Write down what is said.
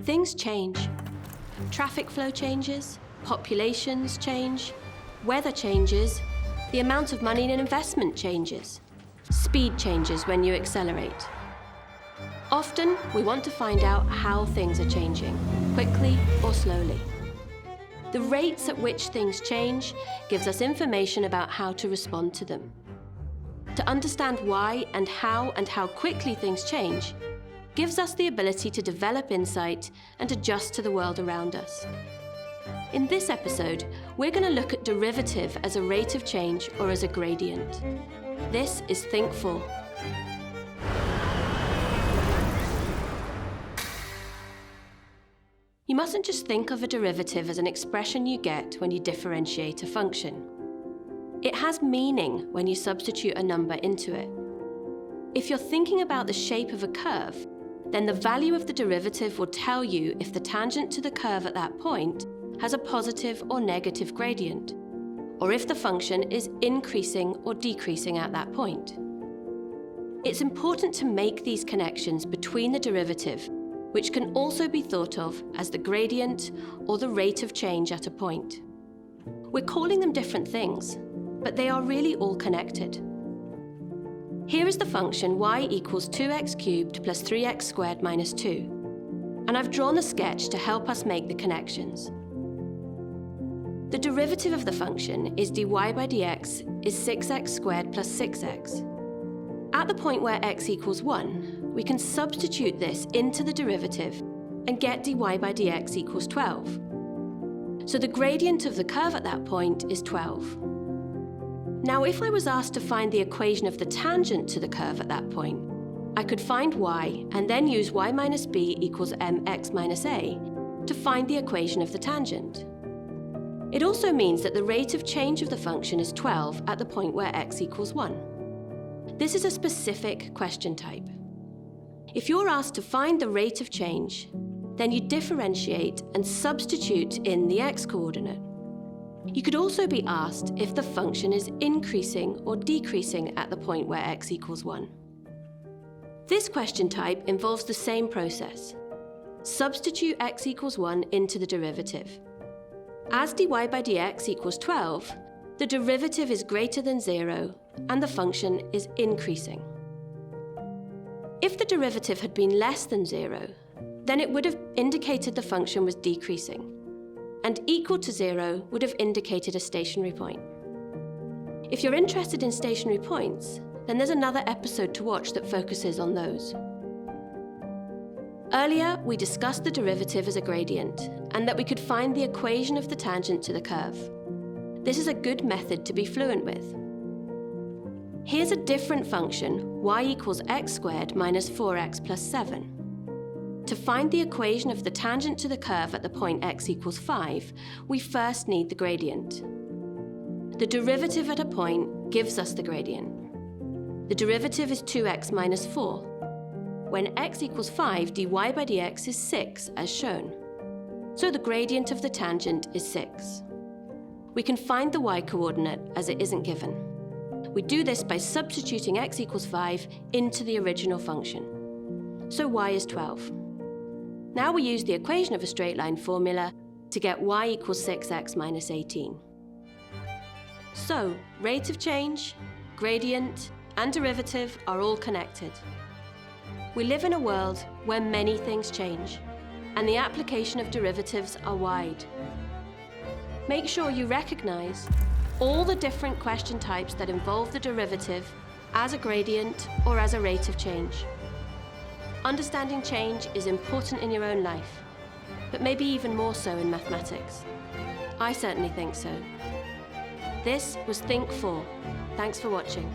Things change. Traffic flow changes, populations change, weather changes, the amount of money in investment changes. Speed changes when you accelerate. Often, we want to find out how things are changing, quickly or slowly. The rates at which things change gives us information about how to respond to them. To understand why and how quickly things change gives us the ability to develop insight and adjust to the world around us. In this episode, we're going to look at derivative as a rate of change or as a gradient. This is Think 4. You mustn't just think of a derivative as an expression you get when you differentiate a function. It has meaning when you substitute a number into it. If you're thinking about the shape of a curve, then the value of the derivative will tell you if the tangent to the curve at that point has a positive or negative gradient, or if the function is increasing or decreasing at that point. It's important to make these connections between the derivative, which can also be thought of as the gradient or the rate of change at a point. We're calling them different things, but they are really all connected. Here is the function y equals 2x cubed plus 3x squared minus 2, and I've drawn a sketch to help us make the connections. The derivative of the function is dy by dx is 6x squared plus 6x. At the point where x equals 1, we can substitute this into the derivative and get dy by dx equals 12. So the gradient of the curve at that point is 12. Now, if I was asked to find the equation of the tangent to the curve at that point, I could find y and then use y minus b equals mx minus a to find the equation of the tangent. It also means that the rate of change of the function is 12 at the point where x equals 1. This is a specific question type. If you're asked to find the rate of change, then you differentiate and substitute in the x-coordinate. You could also be asked if the function is increasing or decreasing at the point where x equals 1. This question type involves the same process. Substitute x equals 1 into the derivative. As dy by dx equals 12, the derivative is greater than 0 and the function is increasing. If the derivative had been less than 0, then it would have indicated the function was decreasing, and equal to 0 would have indicated a stationary point. If you're interested in stationary points, then there's another episode to watch that focuses on those. Earlier, we discussed the derivative as a gradient, and that we could find the equation of the tangent to the curve. This is a good method to be fluent with. Here's a different function, y equals x squared minus 4x plus 7. To find the equation of the tangent to the curve at the point x equals 5, we first need the gradient. The derivative at a point gives us the gradient. The derivative is 2x minus 4. When x equals 5, dy by dx is 6, as shown. So the gradient of the tangent is 6. We can find the y-coordinate as it isn't given. We do this by substituting x equals 5 into the original function. So y is 12. Now we use the equation of a straight line formula to get y equals 6x minus 18. So, rate of change, gradient, and derivative are all connected. We live in a world where many things change, and the application of derivatives are wide. Make sure you recognize all the different question types that involve the derivative as a gradient or as a rate of change. Understanding change is important in your own life, but maybe even more so in mathematics. I certainly think so. This was Think 4. Thanks for watching.